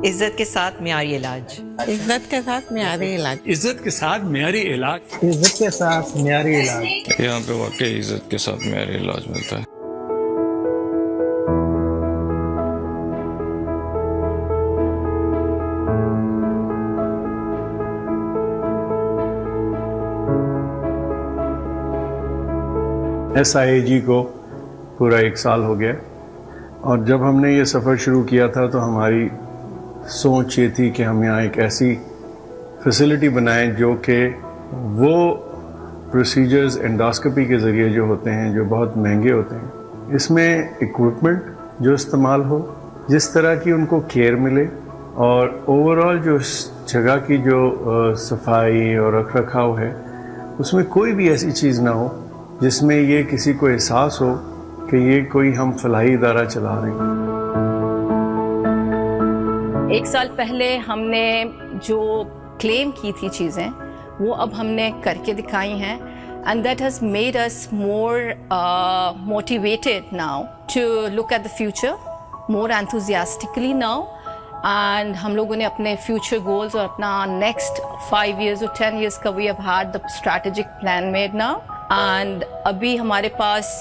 عزت کے ساتھ معیاری علاج. عزت کے ساتھ معیاری علاج. عزت کے ساتھ معیاری علاج. عزت کے ساتھ معیاری علاج. یہاں پہ واقعی عزت کے ساتھ معیاری علاج ملتا ہے. SIAG کو پورا 1 سال ہو گیا، اور جب ہم نے یہ سفر شروع کیا تھا تو ہماری سوچ یہ تھی کہ ہم یہاں ایک ایسی فیسلٹی بنائیں جو کہ وہ پروسیجرز انڈوسکوپی کے ذریعے جو ہوتے ہیں، جو بہت مہنگے ہوتے ہیں، اس میں ایکوپمنٹ جو استعمال ہو، جس طرح کی ان کو کیئر ملے، اور اوور آل جو اس جگہ کی جو صفائی اور رکھ رکھاؤ ہے، اس میں کوئی بھی ایسی چیز نہ ہو جس میں یہ کسی کو احساس ہو کہ یہ کوئی ہم فلاحی ادارہ چلا رہے ہیں. 1 سال پہلے ہم نے جو کلیم کی تھی چیزیں وہ اب ہم نے کر کے دکھائی ہیں، and that has made us more motivated now to look at the future more enthusiastically now. And ہم لوگوں نے اپنے future goals اور اپنا next 5 years or 10 years کا we have had the strategic plan made now. And ابھی ہمارے پاس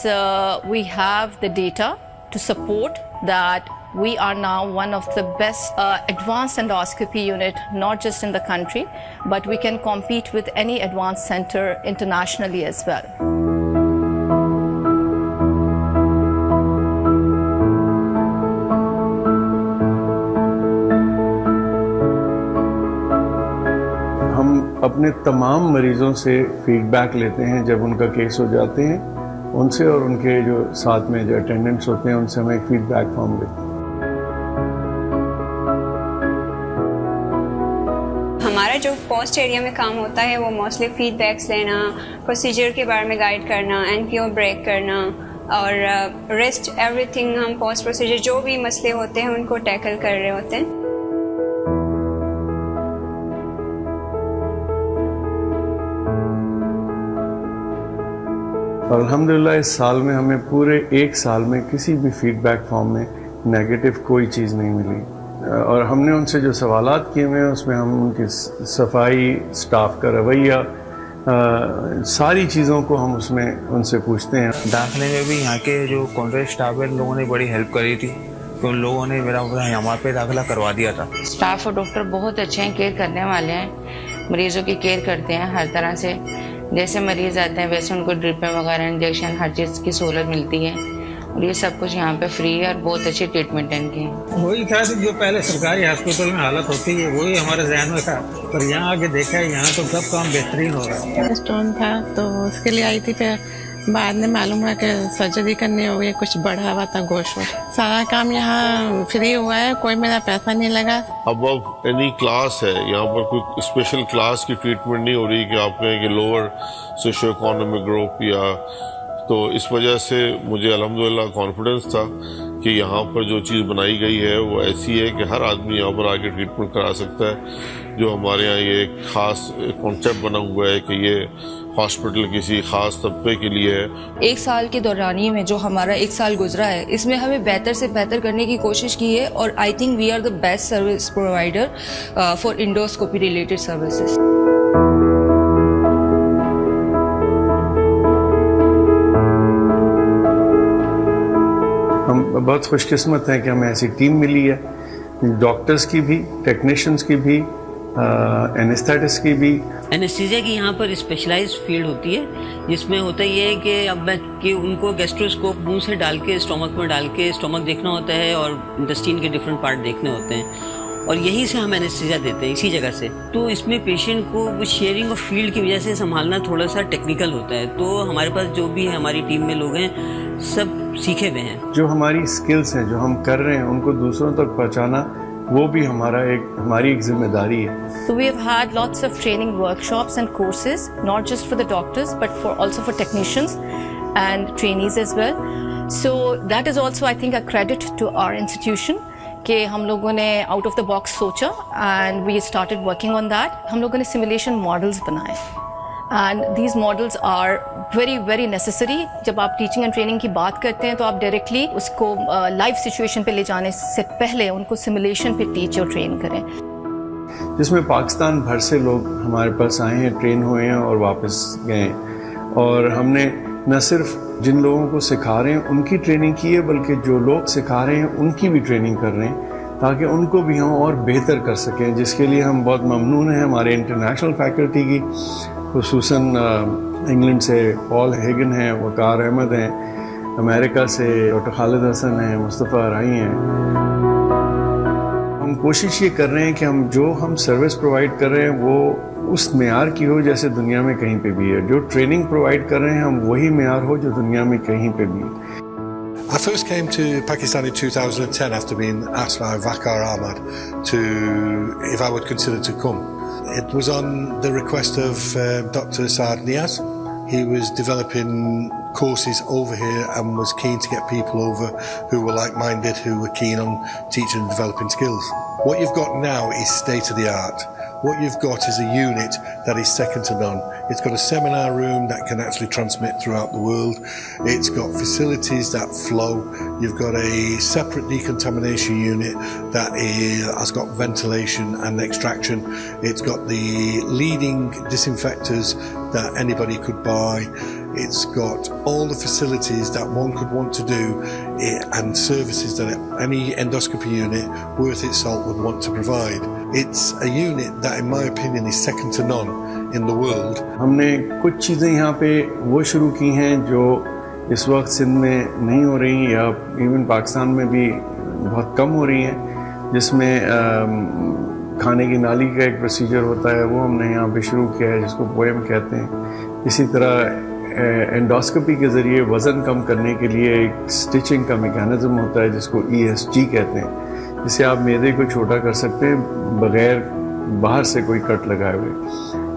we have the data to support that we are now one of the best advanced endoscopy unit, not just in the country, but we can compete with any advanced center internationally as well. ہم اپنے تمام مریضوں سے feed back لیتے ہیں جب ان کا case ہو جاتے ہیں، ان سے اور ان کے جو ساتھ میں جو اٹینڈنٹس ہوتے ہیں ان سے ہم ایک فیڈ بیک فارم لیتے ہیں. ہمارا جو پوسٹ ایریا میں کام ہوتا ہے وہ موسٹلی فیڈ بیکس لینا، پروسیجر کے بارے میں گائیڈ کرنا، NPO بریک کرنا، اور ریسٹ ایوری تھنگ. ہم پوسٹ پروسیجر جو بھی مسئلے ہوتے ہیں ان کو ٹیکل کر رہے ہوتے ہیں. الحمدللہ اس سال میں ہمیں پورے 1 سال میں کسی بھی فیڈ بیک فارم میں نیگیٹو کوئی چیز نہیں ملی، اور ہم نے ان سے جو سوالات کیے ہوئے ہیں اس میں ہم ان کی صفائی، سٹاف کا رویہ، ساری چیزوں کو ہم اس میں ان سے پوچھتے ہیں. داخلے میں بھی یہاں کے جو کانٹریکٹ اسٹاف ہے ان لوگوں نے بڑی ہیلپ کری تھی، تو ان لوگوں نے میرا یہاں پہ داخلہ کروا دیا تھا. اسٹاف اور ڈاکٹر بہت اچھے ہیں، کیئر کرنے والے ہیں، مریضوں کی کیئر کرتے ہیں ہر طرح سے. جیسے مریض آتے ہیں ویسے ان کو ڈرپیں وغیرہ، انجیکشن، ہر چیز کی سہولت ملتی ہے، اور یہ سب کچھ یہاں پہ فری ہے اور بہت اچھی ٹریٹمنٹ ہے ان کی. وہی تھا جو پہلے سرکاری ہاسپٹل میں حالت ہوتی ہے وہی ہمارے ذہن میں تھا، پر یہاں آ کے دیکھا ہے یہاں تو سب کام بہترین ہو رہا ہے. اسٹون تھا تو اس کے لیے آئی تھی، پھر بعد میں معلوم ہوا کہ سرجری کرنی ہوگی، کچھ بڑھا ہوا تھا گوشت. سارا کام یہاں فری ہوا ہے، کوئی میرا پیسہ نہیں لگا. اب اینی کلاس ہے یہاں پر، کوئی اسپیشل کلاس کی ٹریٹمنٹ نہیں ہو رہی کہ آپ کہیں کہ لوور سوشو اکانومک گروپ یا، تو اس وجہ سے مجھے الحمدللہ کانفیڈنس تھا کہ یہاں پر جو چیز بنائی گئی ہے وہ ایسی ہے کہ ہر آدمی یہاں پر آ کے ٹریٹمنٹ کرا سکتا ہے. جو ہمارے یہاں یہ ایک خاص کانسیپٹ بنا ہوا ہے کہ یہ ہاسپٹل کسی خاص طبقے کے لیے ہے. 1 سال کے دورانیے میں جو ہمارا 1 سال گزرا ہے اس میں ہمیں بہتر سے بہتر کرنے کی کوشش کی ہے، اور I think we are the best service provider for endoscopy related services. ہم بہت خوش قسمت ہیں کہ ہمیں ایسی ٹیم ملی ہے، ڈاکٹرز کی بھی، ٹیکنیشینز کی بھی، اینستھیٹسٹ کی بھی. اینستھیزیا کی یہاں پر اسپیشلائز فیلڈ ہوتی ہے، جس میں ہوتا یہ ہے کہ اب کہ ان کو گیسٹروسکوپ منہ سے ڈال کے اسٹومک میں ڈال کے اسٹومک دیکھنا ہوتا ہے اور انٹسٹین کے ڈفرینٹ پارٹ دیکھنے ہوتے ہیں، اور یہیں سے ہم اینستھیزیا دیتے ہیں، اسی جگہ سے. تو اس میں پیشنٹ کو شیئرنگ آف فیلڈ کی وجہ سے سنبھالنا تھوڑا سا ٹیکنیکل ہوتا ہے. تو ہمارے پاس جو بھی ہے ہماری ٹیم میں لوگ ہیں سب سیکھے ہوئے ہیں. جو ہماری سکلز ہیں جو ہم کر رہے ہیں ان کو دوسروں تک پہنچانا وہ بھی ہماری ایک ذمہ داری ہے. So we have had lots of training workshops and courses, not just for the doctors, but also for technicians and trainees as well. So that is also, I think, a credit to our institution کہ ہم لوگوں نے out of the box سوچا، and we started working on that. ہم لوگوں نے simulation models بنائے، and these models are very very necessary. جب آپ ٹیچنگ اینڈ ٹریننگ کی بات کرتے ہیں تو آپ ڈائریکٹلی اس کو لائف سچویشن پہ لے جانے سے پہلے ان کو سمولیشن پہ ٹیچ اور ٹرین کریں, جس میں پاکستان بھر سے لوگ ہمارے پاس آئے ہیں, ٹرین ہوئے ہیں اور واپس گئے. اور ہم نے نہ صرف جن لوگوں کو سکھا رہے ہیں ان کی ٹریننگ کی ہے, بلکہ جو لوگ سکھا رہے ہیں ان کی بھی ٹریننگ کر رہے ہیں تاکہ ان کو بھی ہم اور بہتر کر سکیں, جس کے لیے ہم بہت ممنون ہیں ہمارے انٹرنیشنل فیکلٹی کی, خصوصاً انگلینڈ سے پال ہیگن ہیں, وقار احمد ہیں, امریکہ سے ڈاکٹر خالد حسن ہیں, مصطفیٰ رائی ہیں. ہم کوشش یہ کر رہے ہیں کہ ہم سروس پرووائڈ کر رہے ہیں وہ اس معیار کی ہو جیسے دنیا میں کہیں پہ بھی ہے. جو ٹریننگ پرووائڈ کر رہے ہیں ہم وہی معیار ہو جو دنیا میں کہیں پہ بھی ہے. I first came to Pakistan in 2010 after being asked by Waqar Ahmad if I would consider to come. It was on the request of Dr. Saad Niaz. He was developing courses over here and was keen to get people over who were like-minded, who were keen on teaching and developing skills. What you've got now is state-of-the-art. What you've got is a unit that is second to none. It's got a seminar room that can actually transmit throughout the world. It's got facilities that flow. You've got a separate decontamination unit that has got ventilation and extraction. It's got the leading disinfectors that anybody could buy. It's got all the facilities that one could want to do and services that any endoscopy unit worth its salt would want to provide. It's a unit that in my opinion is second to none in the world. ہم نے کچھ چیزیں یہاں پہ وہ شروع کی ہیں جو اس وقت سندھ میں نہیں ہو رہی یا ایون پاکستان میں بھی بہت کم ہو رہی ہیں, جس میں کھانے کی نالی کا ایک پروسیجر ہوتا ہے وہ ہم نے یہاں پہ شروع کیا ہے جس کو پوئم کہتے ہیں. اسی طرح انڈوسکوپی کے ذریعے وزن کم کرنے کے لیے ایک سٹچنگ کا میکینزم ہوتا ہے جس کو ESG کہتے ہیں, جس سے آپ معدے کو چھوٹا کر سکتے ہیں بغیر باہر سے کوئی کٹ لگائے ہوئے.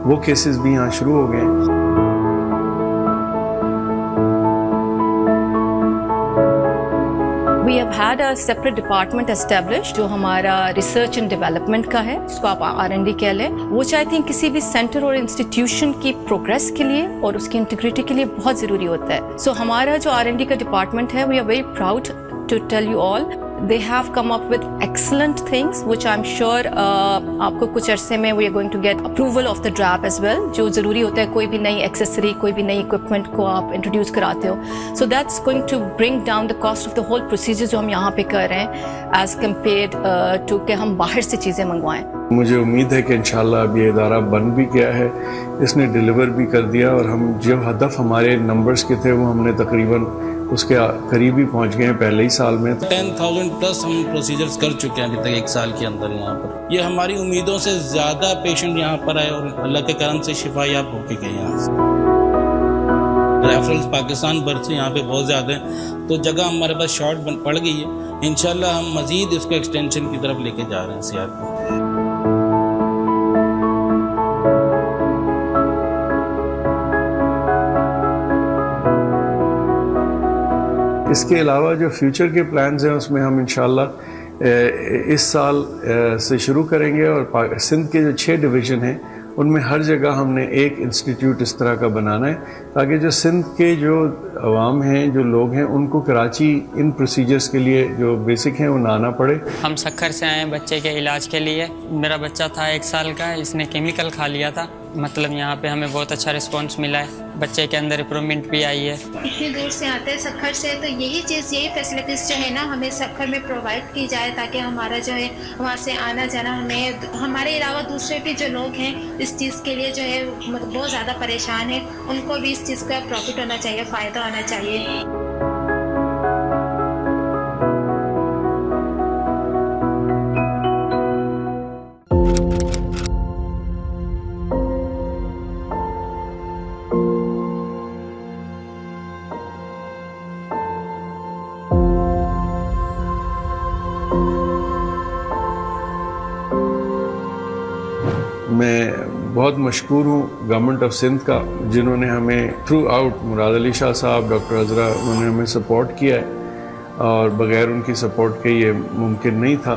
وہ کیسز بھی یہاں شروع ہو گئے ہیں. We have had a separate department established جو ہمارا ریسرچ اینڈ ڈیولپمنٹ کا ہے, جس کو آپ R&D کہہ لیں. وہ چاہتے ہیں کسی بھی سینٹر اور انسٹیٹیوشن کی پروگریس کے لیے اور اس کی انٹیگریٹی کے لیے بہت ضروری ہوتا ہے. سو ہمارا جو R&D کا ڈپارٹمنٹ ہے, we are very proud to tell you all they have come up with excellent things which I'm sure آپ کو کچھ عرصے میں we are going to get approval of the DRAP as well, جو ضروری ہوتا ہے کوئی بھی نئی ایکسیسری, کوئی بھی نئی equipment کو آپ انٹروڈیوس کراتے ہو. So that's going to bring down the cost of the whole procedure جو ہم یہاں پہ کر رہے ہیں as compared to کہ ہم باہر سے چیزیں منگوائیں. مجھے امید ہے کہ انشاءاللہ اب یہ ادارہ بن بھی گیا ہے, اس نے ڈیلیور بھی کر دیا, اور ہم جو ہدف ہمارے نمبرز کے تھے وہ ہم نے تقریباً اس کے قریب ہی پہنچ گئے ہیں پہلے ہی سال میں. 10,000 پلس ہم پروسیجرز کر چکے ہیں ابھی تک ایک سال کے اندر یہاں پر. یہ ہماری امیدوں سے زیادہ پیشنٹ یہاں پر آئے اور اللہ کے کرم سے شفا یاب ہو کے گئے یہاں سے. ریفرنس پاکستان بھر سے یہاں پہ بہت زیادہ ہیں, تو جگہ ہمارے پاس شارٹ پڑ گئی ہے. انشاءاللہ ہم مزید اس کو ایکسٹینشن کی طرف لے کے جا رہے ہیں سیاحت کو. اس کے علاوہ جو فیوچر کے پلانز ہیں اس میں ہم انشاءاللہ اس سال سے شروع کریں گے, اور سندھ کے جو 6 ڈویژن ہیں ان میں ہر جگہ ہم نے ایک انسٹیٹیوٹ اس طرح کا بنانا ہے تاکہ جو سندھ کے جو عوام ہیں, جو لوگ ہیں, ان کو کراچی ان پروسیجرز کے لیے جو بیسک ہیں وہ نہ آنا پڑے. ہم سکھر سے آئے ہیں بچے کے علاج کے لیے. میرا بچہ تھا 1 سال کا, اس نے کیمیکل کھا لیا تھا. مطلب یہاں پہ ہمیں بہت اچھا رسپانس ملا ہے, بچے کے اندر امپرومنٹ بھی آئی ہے. اتنی دور سے آتے ہیں سکھر سے, تو یہی فیسلٹیز جو ہے نا ہمیں سکھر میں پرووائڈ کی جائے تاکہ ہمارا جو ہے وہاں سے آنا جانا, ہمیں ہمارے علاوہ دوسرے بھی جو لوگ ہیں اس چیز کے لیے جو ہے بہت زیادہ پریشان ہیں, ان کو بھی اس چیز کا پروفٹ ہونا چاہیے, فائدہ ہونا چاہیے. میں بہت مشکور ہوں گورنمنٹ آف سندھ کا, جنہوں نے ہمیں تھرو آؤٹ, مراد علی شاہ صاحب, ڈاکٹر عزرا, انہوں نے ہمیں سپورٹ کیا ہے, اور بغیر ان کی سپورٹ کے یہ ممکن نہیں تھا.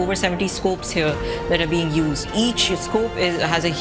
over 70 scopes here that are being used. Each scope has a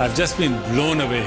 I've just been blown away.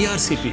ERCP,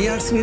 ERCP